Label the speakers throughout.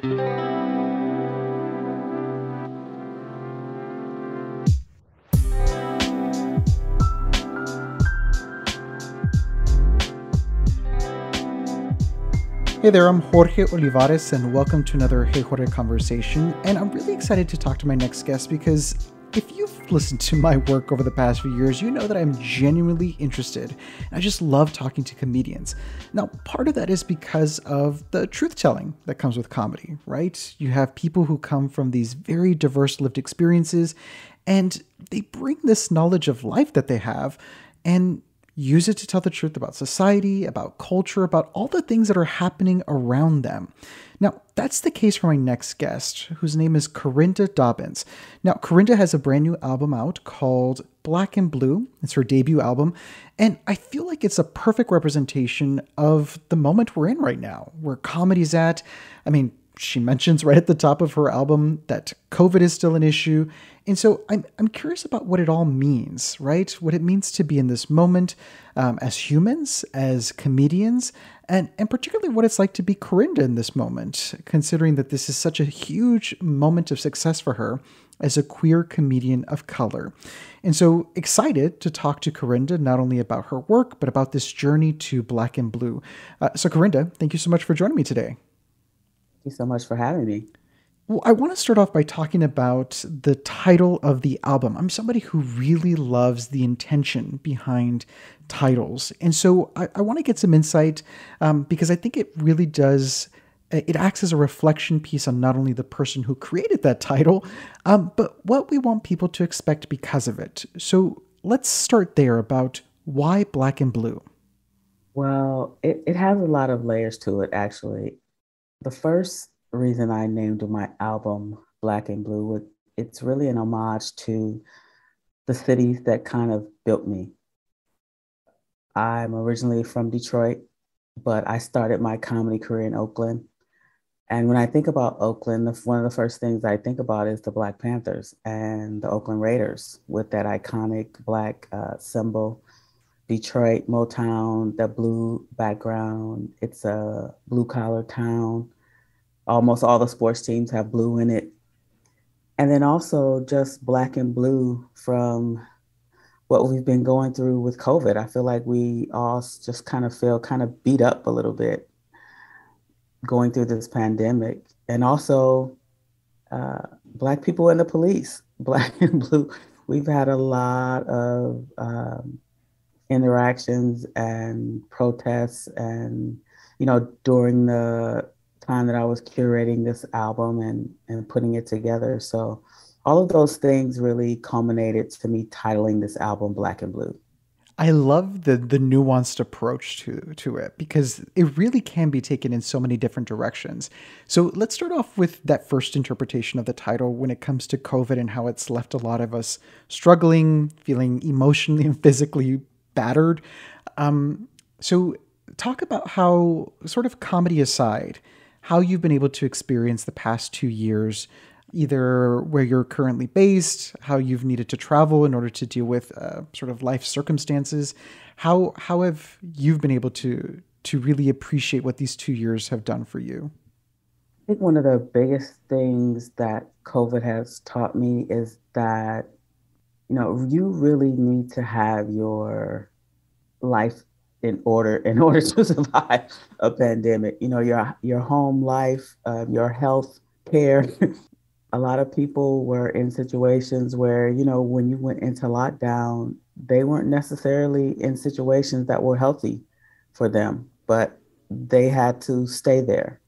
Speaker 1: Hey there, I'm Xorje Olivares, and welcome to another Hey Xorje conversation. And I'm really excited to talk to my next guest because if you've listened to my work over the past few years, you know that I'm genuinely interested. I just love talking to comedians. Now, part of that is because of the truth-telling that comes with comedy, right? You have people who come from these very diverse lived experiences, and they bring this knowledge of life that they have, and use it to tell the truth about society, about culture, about all the things that are happening around them. Now, that's the case for my next guest, whose name is Karinda Dobbins. Now, Karinda has a brand new album out called Black and Blue. It's her debut album, and I feel like it's a perfect representation of the moment we're in right now, where comedy's at. I mean, she mentions right at the top of her album that COVID is still an issue. And so I'm curious about what it all means, right? What it means to be in this moment as humans, as comedians, and particularly what it's like to be Karinda in this moment, considering that this is such a huge moment of success for her as a queer comedian of color. And so excited to talk to Karinda, not only about her work, but about this journey to Black and Blue. So Karinda, thank you so much for joining me today.
Speaker 2: Thank you so much for having me.
Speaker 1: Well, I want to start off by talking about the title of the album. I'm somebody who really loves the intention behind titles. And so I want to get some insight because I think it really does, it acts as a reflection piece on not only the person who created that title, but what we want people to expect because of it. So let's start there about why Black and Blue.
Speaker 2: Well, it has a lot of layers to it, actually. The first reason I named my album Black and Blue, it's really an homage to the cities that kind of built me. I'm originally from Detroit, but I started my comedy career in Oakland. And when I think about Oakland, one of the first things I think about is the Black Panthers and the Oakland Raiders with that iconic Black symbol. Detroit, Motown, the blue background. It's a blue collar town. Almost all the sports teams have blue in it. And then also just Black and Blue from what we've been going through with COVID. I feel like we all just kind of feel kind of beat up a little bit going through this pandemic. And also Black people in the police, Black and Blue. We've had a lot of interactions and protests and, during the time that I was curating this album and putting it together. So all of those things really culminated to me titling this album Black and Blue.
Speaker 1: I love the nuanced approach to it because it really can be taken in so many different directions. So let's start off with that first interpretation of the title when it comes to COVID and how it's left a lot of us struggling, feeling emotionally and physically battered. So talk about how, sort of comedy aside, how you've been able to experience the past 2 years, either where you're currently based, how you've needed to travel in order to deal with sort of life circumstances. How have you been able to really appreciate what these 2 years have done for you?
Speaker 2: I think one of the biggest things that COVID has taught me is that, you really need to have your life in order to survive a pandemic. Your home life, your health care. A lot of people were in situations where, when you went into lockdown, they weren't necessarily in situations that were healthy for them, but they had to stay there.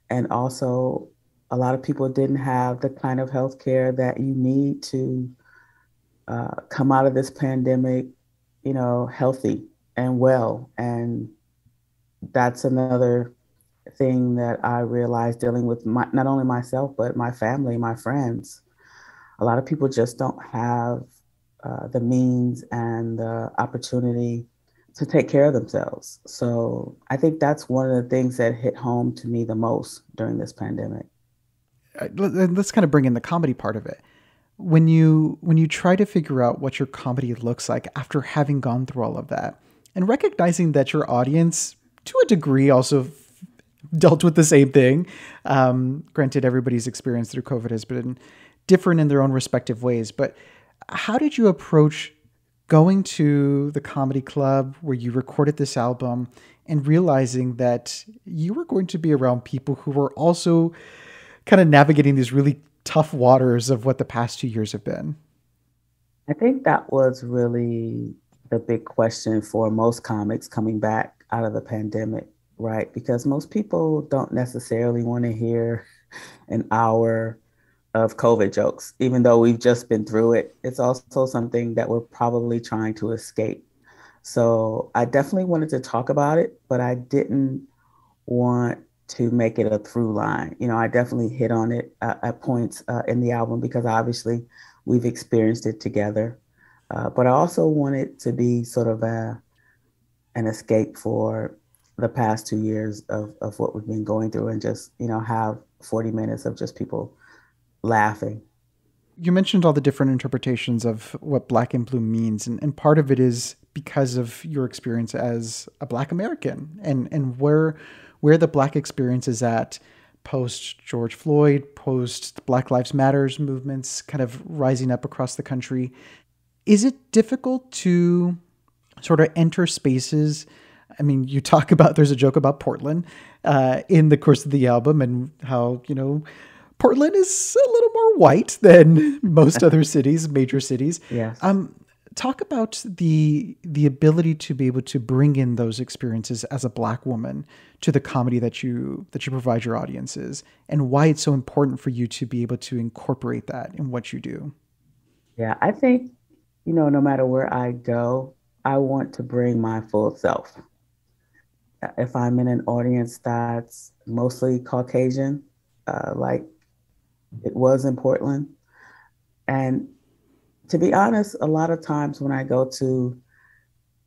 Speaker 2: And also, a lot of people didn't have the kind of health care that you need to come out of this pandemic, healthy and well. And that's another thing that I realized dealing with not only myself, but my family, my friends. A lot of people just don't have the means and the opportunity to take care of themselves. So I think that's one of the things that hit home to me the most during this pandemic.
Speaker 1: Let's kind of bring in the comedy part of it. When you try to figure out what your comedy looks like after having gone through all of that and recognizing that your audience to a degree also dealt with the same thing. Granted, everybody's experience through COVID has been different in their own respective ways. But how did you approach going to the comedy club where you recorded this album and realizing that you were going to be around people who were also kind of navigating these really tough waters of what the past 2 years have been?
Speaker 2: I think that was really the big question for most comics coming back out of the pandemic, right? Because most people don't necessarily want to hear an hour of COVID jokes, even though we've just been through it. It's also something that we're probably trying to escape. So I definitely wanted to talk about it, but I didn't want to make it a through line. I definitely hit on it at points in the album because obviously we've experienced it together. But I also wanted to be sort of an escape for the past 2 years of what we've been going through and just, have 40 minutes of just people laughing.
Speaker 1: You mentioned all the different interpretations of what black and blue means, and part of it is because of your experience as a black American and where the black experience is at post George Floyd, post Black Lives Matters movements kind of rising up across the country. Is it difficult to sort of enter spaces? I mean, you talk about, there's a joke about Portland in the course of the album and how, Portland is a little more white than most other cities, major cities.
Speaker 2: Yes.
Speaker 1: Talk about the ability to be able to bring in those experiences as a black woman to the comedy that you provide your audiences, and why it's so important for you to be able to incorporate that in what you do.
Speaker 2: Yeah, I think, no matter where I go, I want to bring my full self. If I'm in an audience that's mostly Caucasian, like it was in Portland, and to be honest, a lot of times when I go to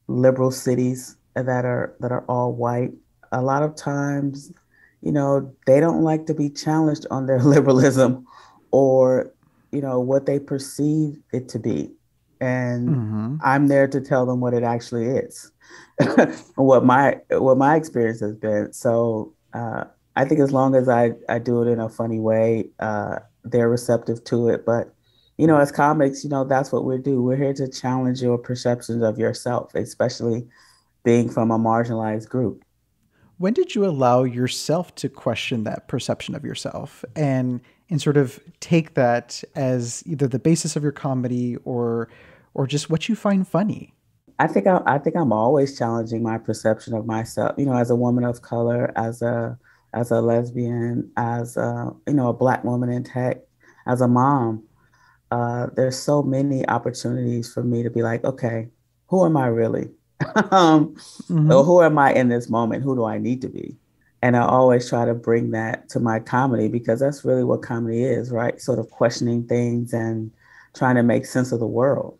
Speaker 2: liberal cities that are all white, a lot of times, they don't like to be challenged on their liberalism or, what they perceive it to be. And
Speaker 1: Mm-hmm.
Speaker 2: I'm there to tell them what it actually is, what my experience has been. So I think as long as I do it in a funny way, they're receptive to it. But as comics, that's what we do. We're here to challenge your perceptions of yourself, especially being from a marginalized group.
Speaker 1: When did you allow yourself to question that perception of yourself and sort of take that as either the basis of your comedy or just what you find funny?
Speaker 2: I think I'm always challenging my perception of myself. As a woman of color, as a lesbian, as a black woman in tech, as a mom. There's so many opportunities for me to be like, okay, who am I really? um, or
Speaker 1: Mm-hmm.
Speaker 2: who am I in this moment? Who do I need to be? And I always try to bring that to my comedy because that's really what comedy is, right? Sort of questioning things and trying to make sense of the world.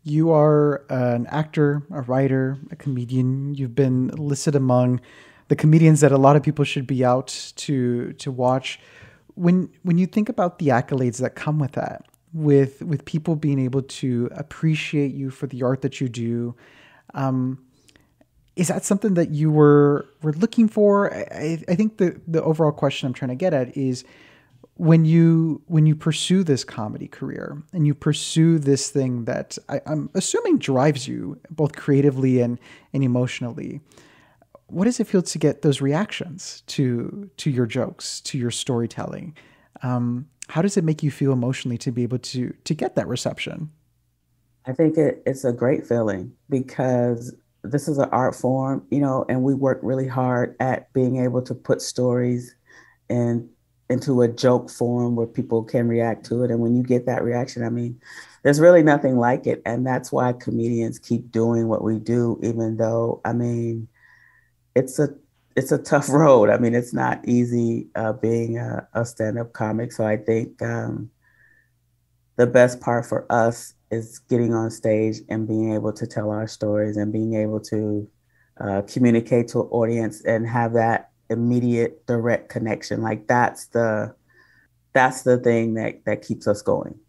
Speaker 1: You are an actor, a writer, a comedian. You've been listed among the comedians that a lot of people should be out to watch. When you think about the accolades that come with that, with people being able to appreciate you for the art that you do, um, is that something that you were looking for? I think the overall question I'm trying to get at is when you pursue this comedy career and you pursue this thing that I'm assuming drives you both creatively and emotionally, what does it feel to get those reactions to your jokes, to your storytelling? How does it make you feel emotionally to be able to get that reception?
Speaker 2: I think it's a great feeling because this is an art form, and we work really hard at being able to put stories in into a joke form where people can react to it. And when you get that reaction, I mean, there's really nothing like it. And that's why comedians keep doing what we do, even though, I mean, it's a it's a tough road. I mean, it's not easy being a stand-up comic. So I think the best part for us is getting on stage and being able to tell our stories and being able to communicate to an audience and have that immediate direct connection. Like that's the thing that keeps us going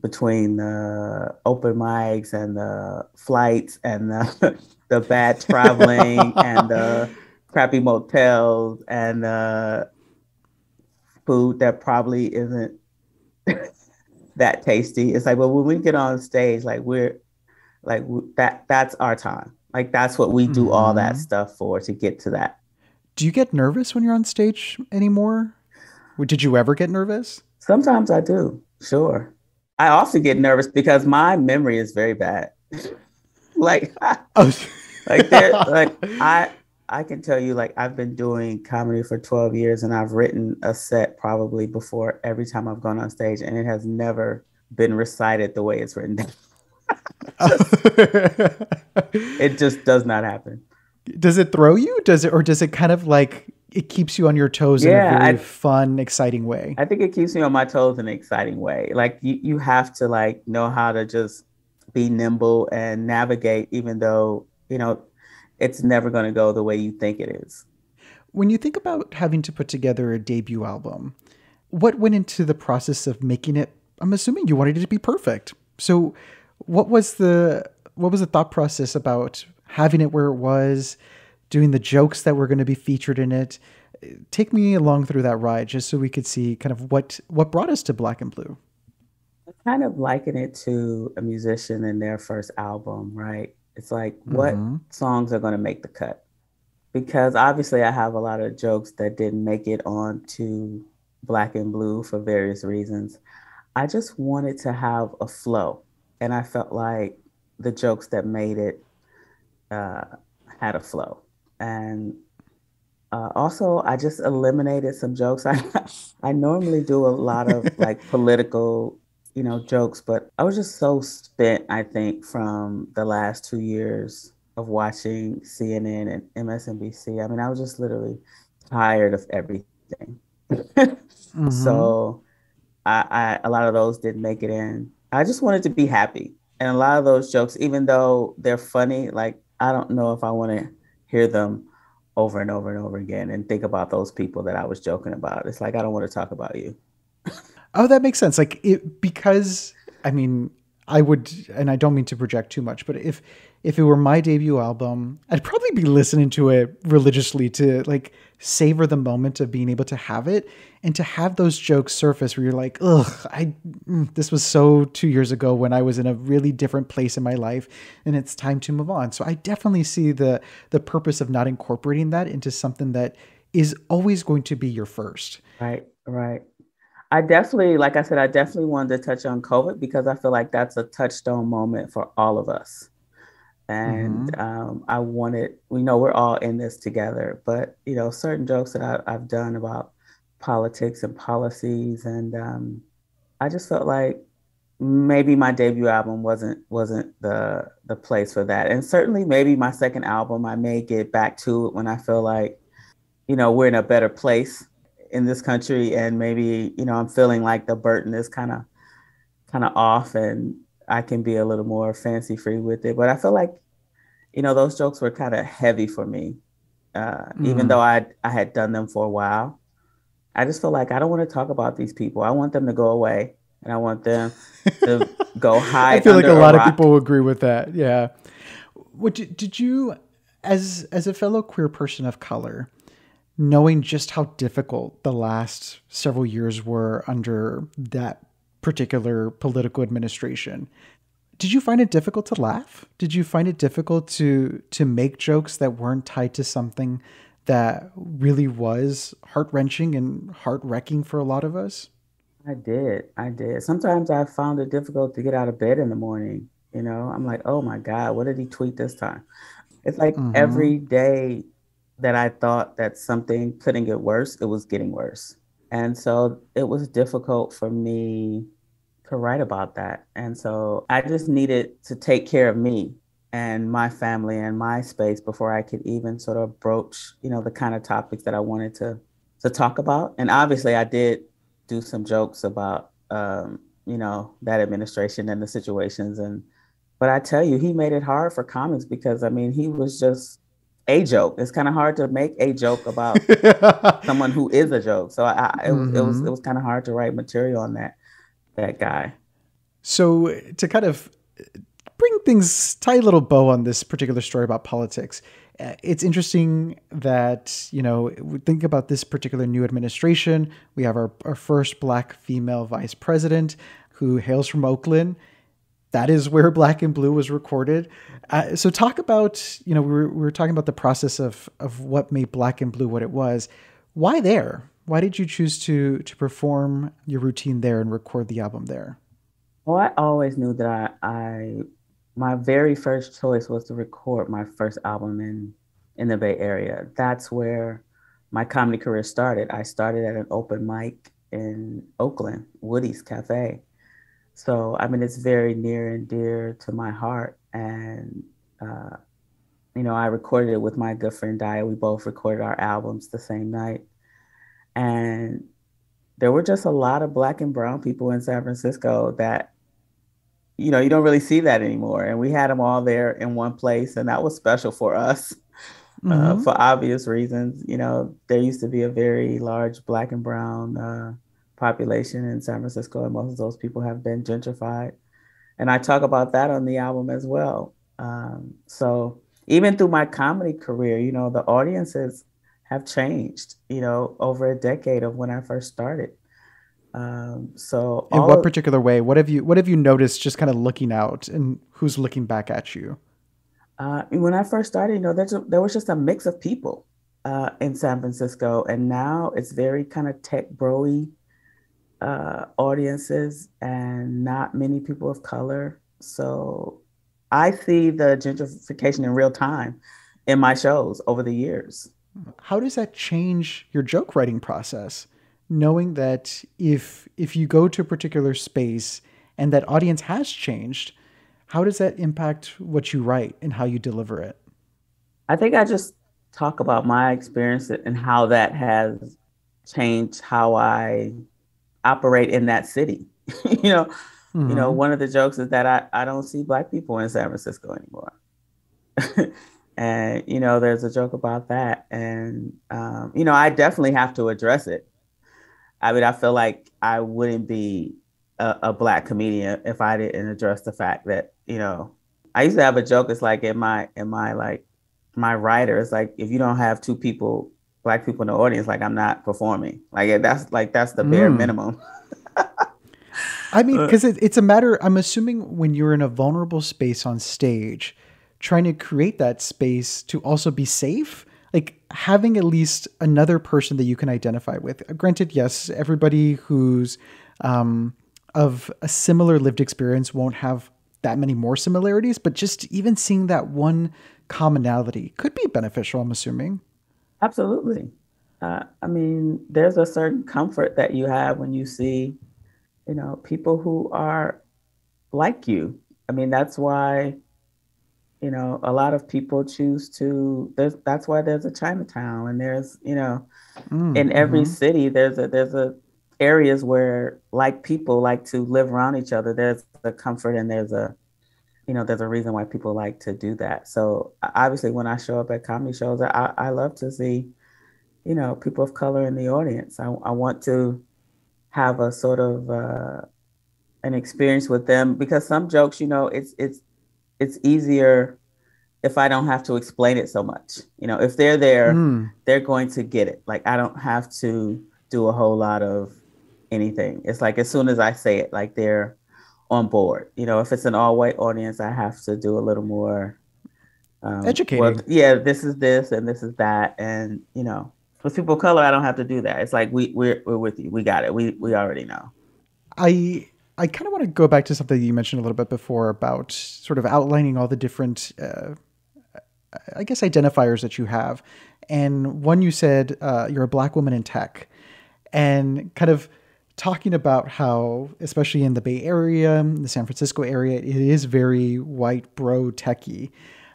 Speaker 2: between the open mics and the flights and the the bad traveling and the crappy motels and food that probably isn't that tasty. It's like, but when we get on stage, like we're like that's our time. Like that's what we do all that
Speaker 1: Hmm.
Speaker 2: stuff for to get to that.
Speaker 1: Do you get nervous when you're on stage anymore? Did you ever get nervous?
Speaker 2: Sometimes I do, sure. I often get nervous because my memory is very bad. Like
Speaker 1: Oh.
Speaker 2: like there like I can tell you like I've been doing comedy for 12 years and I've written a set probably before every time I've gone on stage and it has never been recited the way it's written down. Just it just does not happen.
Speaker 1: Does it throw you? Does it, or does it kind of like it keeps you on your toes in a
Speaker 2: Yeah,
Speaker 1: very fun, exciting way?
Speaker 2: I think it keeps me on my toes in an exciting way. Like you have to like know how to just be nimble and navigate, even though, it's never going to go the way you think it is.
Speaker 1: When you think about having to put together a debut album, what went into the process of making it? I'm assuming you wanted it to be perfect. So, what was the thought process about having it where it was, doing the jokes that were going to be featured in it? Take me along through that ride, just so we could see kind of what brought us to Black and Blue.
Speaker 2: I kind of liken it to a musician in their first album, right? It's like, what
Speaker 1: Mm-hmm.
Speaker 2: songs are going to make the cut? Because obviously, I have a lot of jokes that didn't make it onto Black and Blue for various reasons. I just wanted to have a flow. And I felt like the jokes that made it uh, had a flow. And also, I just eliminated some jokes. I normally do a lot of like political, jokes, but I was just so spent, I think, from the last 2 years of watching CNN and MSNBC. I mean, I was just literally tired of everything.
Speaker 1: Mm-hmm.
Speaker 2: So a lot of those didn't make it in. I just wanted to be happy. And a lot of those jokes, even though they're funny, like I don't know if I want to hear them over and over and over again and think about those people that I was joking about. It's like I don't want to talk about you.
Speaker 1: Oh, that makes sense. Like it because I mean, I would, and I don't mean to project too much, but if it were my debut album, I'd probably be listening to it religiously to like savor the moment of being able to have it and to have those jokes surface where you're like, ugh, this was so 2 years ago when I was in a really different place in my life, and it's time to move on. So I definitely see the purpose of not incorporating that into something that is always going to be your first.
Speaker 2: Right, right. I definitely, like I said, I definitely wanted to touch on COVID because I feel like that's a touchstone moment for all of us. And
Speaker 1: Mm-hmm.
Speaker 2: I wanted, we know we're all in this together, but certain jokes that I've done about politics and policies, and I just felt like maybe my debut album wasn't the place for that. And certainly, maybe my second album, I may get back to it when I feel like we're in a better place in this country, and maybe I'm feeling like the burden is kind of off, and I can be a little more fancy free with it. But I feel like those jokes were kind of heavy for me, even though I had done them for a while. I just feel like I don't want to talk about these people. I want them to go away, and I want them to go
Speaker 1: I
Speaker 2: hide
Speaker 1: feel like
Speaker 2: under
Speaker 1: a
Speaker 2: a
Speaker 1: lot of
Speaker 2: rock.
Speaker 1: people agree with that. Yeah. Did you, as a fellow queer person of color, knowing just how difficult the last several years were under that particular political administration, did you find it difficult to laugh? Did you find it difficult to make jokes that weren't tied to something that really was heart wrenching and heart wrecking for a lot of us?
Speaker 2: I did. I did. Sometimes I found it difficult to get out of bed in the morning. I'm like, oh my God, what did he tweet this time? It's like
Speaker 1: Mm-hmm.
Speaker 2: every day that I thought that something couldn't get worse, it was getting worse. And so it was difficult for me to write about that. And so I just needed to take care of me and my family and my space before I could even sort of broach, the kind of topics that I wanted to talk about. And obviously I did do some jokes about that administration and the situations, and but I tell you, he made it hard for comics because I mean he was just a joke. It's kind of hard to make a joke about someone who is a joke. So it
Speaker 1: Mm-hmm.
Speaker 2: was kind of hard to write material on that guy.
Speaker 1: So to kind of bring things, tie a little bow on this particular story about politics. It's interesting that, we think about this particular new administration. We have our first Black female vice president who hails from Oakland. That is where Black and Blue was recorded. So talk about, we were talking about the process of what made Black and Blue what it was. Why there? Why did you choose to perform your routine there and record the album there?
Speaker 2: Well, I always knew that my very first choice was to record my first album in the Bay Area. That's where my comedy career started. I started at an open mic in Oakland, Woody's Cafe. So, I mean, it's very near and dear to my heart. And, I recorded it with my good friend Daya. We both recorded our albums the same night. And there were just a lot of Black and brown people in San Francisco that, you don't really see that anymore. And we had them all there in one place. And that was special for us for obvious reasons. There used to be a very large Black and brown population in San Francisco, and most of those people have been gentrified. And I talk about that on the album as well. So even through my comedy career, the audiences have changed, over a decade of when I first started. So
Speaker 1: in what particular way? What have you noticed just kind of looking out, and who's looking back at you?
Speaker 2: When I first started, there was just a mix of people in San Francisco, and now it's very kind of tech bro-y audiences and not many people of color. So I see the gentrification in real time in my shows over the years.
Speaker 1: How does that change your joke writing process? Knowing that if you go to a particular space and that audience has changed, how does that impact what you write and how you deliver it?
Speaker 2: I think I just talk about my experience and how that has changed how I operate in that city. One of the jokes is that I don't see Black people in San Francisco anymore. And, there's a joke about that. And, I definitely have to address it. I mean, I feel like I wouldn't be a Black comedian if I didn't address the fact that, I used to have a joke. It's like in my like my writer, it's like, if you don't have two people, Black people in the audience, like I'm not performing. That's the bare minimum.
Speaker 1: I mean, because it's a matter, I'm assuming when you're in a vulnerable space on stage, trying to create that space to also be safe, like having at least another person that you can identify with. Granted, yes, everybody who's of a similar lived experience won't have that many more similarities, but just even seeing that one commonality could be beneficial, I'm assuming.
Speaker 2: Absolutely. I mean, there's a certain comfort that you have when you see, people who are like you. I mean, that's why, a lot of people choose to, that's why there's a Chinatown, and there's, in every city, there's areas where like people like to live around each other. There's a comfort, and there's a reason why people like to do that. So obviously when I show up at comedy shows, I love to see, people of color in the audience. I want to have a sort of an experience with them, because some jokes, it's easier if I don't have to explain it so much. If they're there, they're going to get it. Like I don't have to do a whole lot of anything. It's like as soon as I say it, like they're on board. If it's an all white audience, I have to do a little more
Speaker 1: Educating.
Speaker 2: Well, yeah, this is this and this is that, and with people of color, I don't have to do that. It's like we're with you. We got it. We already know.
Speaker 1: I kind of want to go back to something you mentioned a little bit before about sort of outlining all the different, I guess, identifiers that you have. And one, you said you're a Black woman in tech, and kind of talking about how, especially in the Bay Area, the San Francisco area, it is very white bro techy.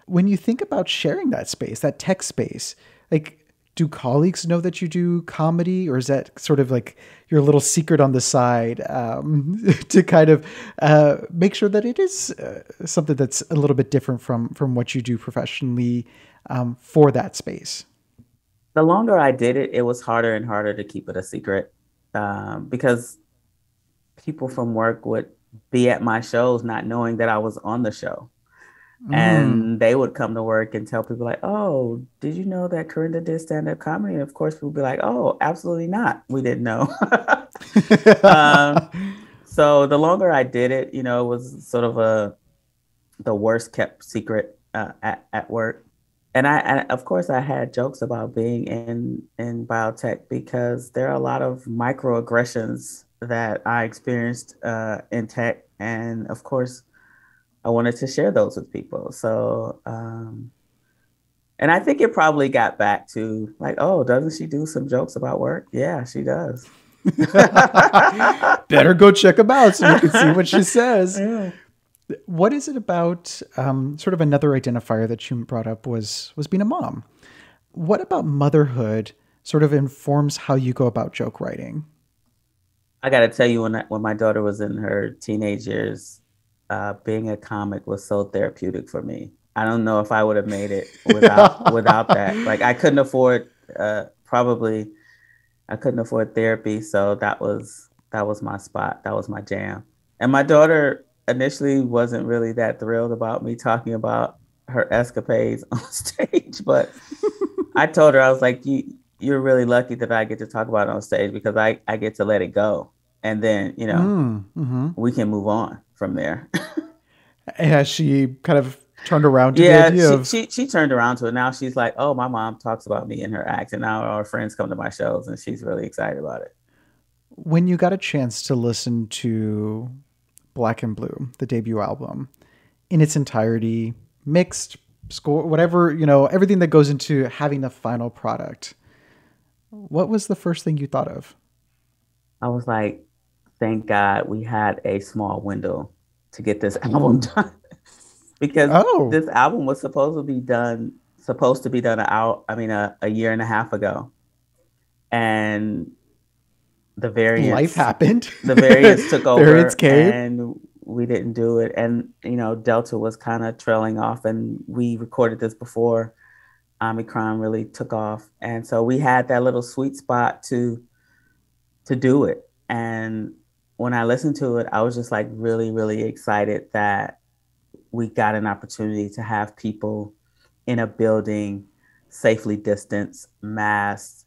Speaker 1: When you think about sharing that space, that tech space, like, do colleagues know that you do comedy, or is that sort of like your little secret on the side to kind of make sure that it is something that's a little bit different from what you do professionally for that space?
Speaker 2: The longer I did it, it was harder and harder to keep it a secret because people from work would be at my shows not knowing that I was on the show.
Speaker 1: Mm.
Speaker 2: And they would come to work and tell people like, "Oh, did you know that Karinda did stand-up comedy?" And of course, people would be like, "Oh, absolutely not. We didn't know." um, so the longer I did it, it was sort of the worst kept secret at work. And of course, I had jokes about being in biotech because there are a lot of microaggressions that I experienced in tech, and of course, I wanted to share those with people. So, and I think it probably got back to like, oh, doesn't she do some jokes about work? Yeah, she does.
Speaker 1: Better go check them out so you can see what she says.
Speaker 2: Yeah.
Speaker 1: What is it about sort of another identifier that you brought up was being a mom? What about motherhood sort of informs how you go about joke writing?
Speaker 2: I got to tell you, when my daughter was in her teenage years, being a comic was so therapeutic for me. I don't know if I would have made it without that. Like I couldn't afford probably I couldn't afford therapy, so that was my spot. That was my jam. And my daughter initially wasn't really that thrilled about me talking about her escapades on stage, but I told her I was like, you're really lucky that I get to talk about it on stage because I get to let it go. And then,
Speaker 1: Mm-hmm.
Speaker 2: we can move on from there.
Speaker 1: Has she kind of turned around to the
Speaker 2: Yeah,
Speaker 1: idea
Speaker 2: she,
Speaker 1: of
Speaker 2: she she turned around to it. Now she's like, oh, my mom talks about me in her act, and now our friends come to my shows, and she's really excited about it.
Speaker 1: when you got a chance to listen to Black and Blue, the debut album, in its entirety, mixed, score, whatever, everything that goes into having the final product, what was the first thing you thought of?
Speaker 2: I was like, thank God we had a small window to get this album done because
Speaker 1: Oh,
Speaker 2: this album was supposed to be done a year and a half ago, and the
Speaker 1: life
Speaker 2: variants
Speaker 1: happened.
Speaker 2: the variants took
Speaker 1: Variants
Speaker 2: over
Speaker 1: came.
Speaker 2: and we didn't do it. And Delta was kind of trailing off, and we recorded this before Omicron really took off, and so we had that little sweet spot to do it. And when I listened to it, I was just like really, really excited that we got an opportunity to have people in a building, safely distanced, masked,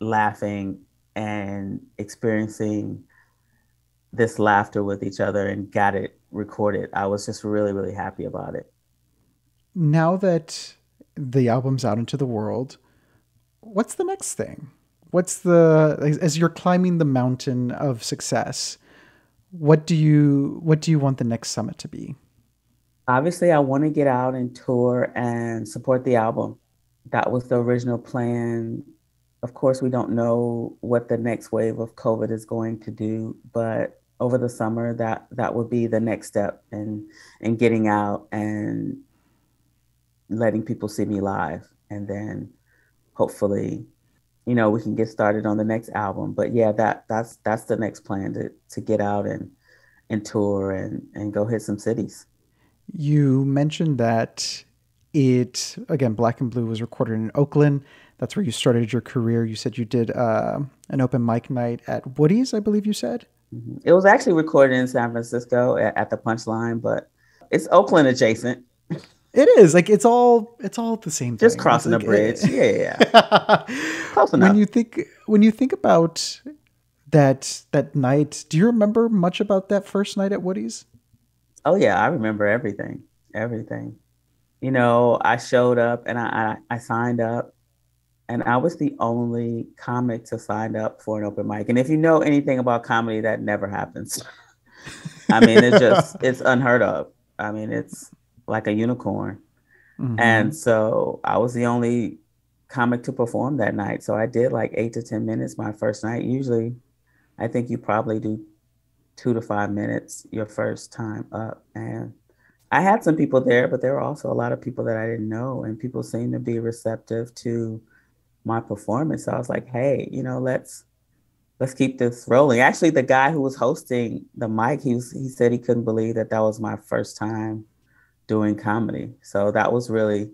Speaker 2: laughing, and experiencing this laughter with each other and got it recorded. I was just really, really happy about it.
Speaker 1: Now that the album's out into the world, what's the next thing? As you're climbing the mountain of success, what do you want the next summit to be?
Speaker 2: Obviously, I want to get out and tour and support the album. That was the original plan. Of course, we don't know what the next wave of COVID is going to do, but over the summer, that would be the next step in getting out and letting people see me live, and then hopefully, we can get started on the next album. But yeah, that's the next plan to get out and tour and go hit some cities.
Speaker 1: You mentioned that again, Black and Blue was recorded in Oakland. That's where you started your career. You said you did an open mic night at Woody's, I believe you said.
Speaker 2: Mhm. It was actually recorded in San Francisco at the Punchline, but it's Oakland adjacent.
Speaker 1: It is like it's all the same
Speaker 2: Just
Speaker 1: thing. It's
Speaker 2: crossing a
Speaker 1: like
Speaker 2: bridge. Yeah, yeah, yeah. Close
Speaker 1: when
Speaker 2: enough.
Speaker 1: you think about that night, do you remember much about that first night at Woody's?
Speaker 2: Oh yeah, I remember everything. Everything. I showed up and I signed up, and I was the only comic to sign up for an open mic. And if you know anything about comedy, that never happens. I mean, it's unheard of. I mean, it's like a unicorn.
Speaker 1: Hmm.
Speaker 2: And so I was the only comic to perform that night. So I did like 8 to 10 minutes my first night. Usually, I think you probably do 2 to 5 minutes your first time up. And I had some people there, but there were also a lot of people that I didn't know, and people seemed to be receptive to my performance. So I was like, hey, let's keep this rolling. Actually, the guy who was hosting the mic, he said he couldn't believe that was my first time doing comedy. So that was really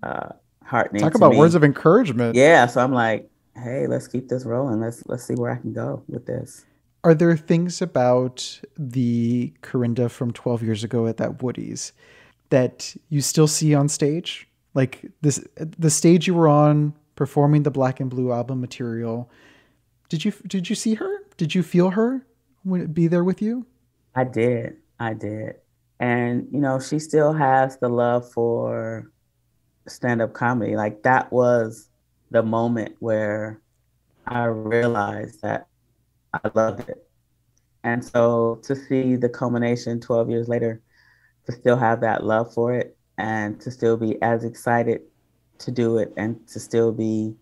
Speaker 2: uh, heartening
Speaker 1: Talk
Speaker 2: to
Speaker 1: about words
Speaker 2: me.
Speaker 1: of encouragement.
Speaker 2: Yeah, so I'm like, hey, let's keep this rolling. Let's see where I can go with this.
Speaker 1: Are there things about the Corinda from 12 years ago at that Woody's that you still see on stage? Like the stage you were on performing the Black and Blue album material. Did you see her? Did you feel her be there with you?
Speaker 2: I did. I did. And, she still has the love for stand-up comedy. Like that was the moment where I realized that I loved it. And so to see the culmination 12 years later, to still have that love for it and to still be as excited to do it and to still be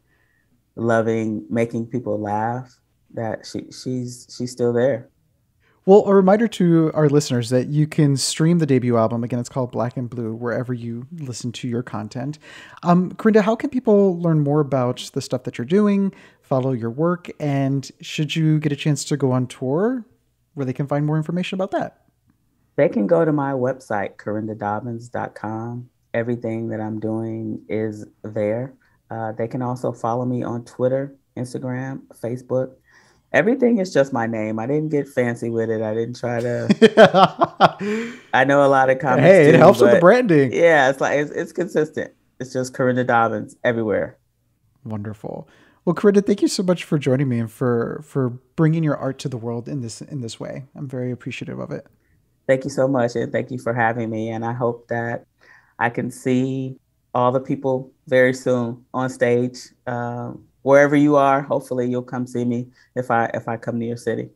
Speaker 2: loving making people laugh, that she's still there.
Speaker 1: Well, a reminder to our listeners that you can stream the debut album. Again, it's called Black and Blue, wherever you listen to your content. Karinda, how can people learn more about the stuff that you're doing, follow your work, and should you get a chance to go on tour, where they can find more information about that?
Speaker 2: They can go to my website, karindadobbins.com. Everything that I'm doing is there. They can also follow me on Twitter, Instagram, Facebook. Everything is just my name. I didn't get fancy with it. I didn't try to. I know a lot of comics
Speaker 1: Hey, it
Speaker 2: do,
Speaker 1: helps with the
Speaker 2: but
Speaker 1: branding.
Speaker 2: yeah, it's like it's consistent. It's just Karinda Dobbins everywhere.
Speaker 1: Wonderful. Well, Karinda, thank you so much for joining me and for bringing your art to the world in this way. I'm very appreciative of it.
Speaker 2: Thank you so much, and thank you for having me. And I hope that I can see all the people very soon on stage. Wherever you are, hopefully you'll come see me if I come to your city.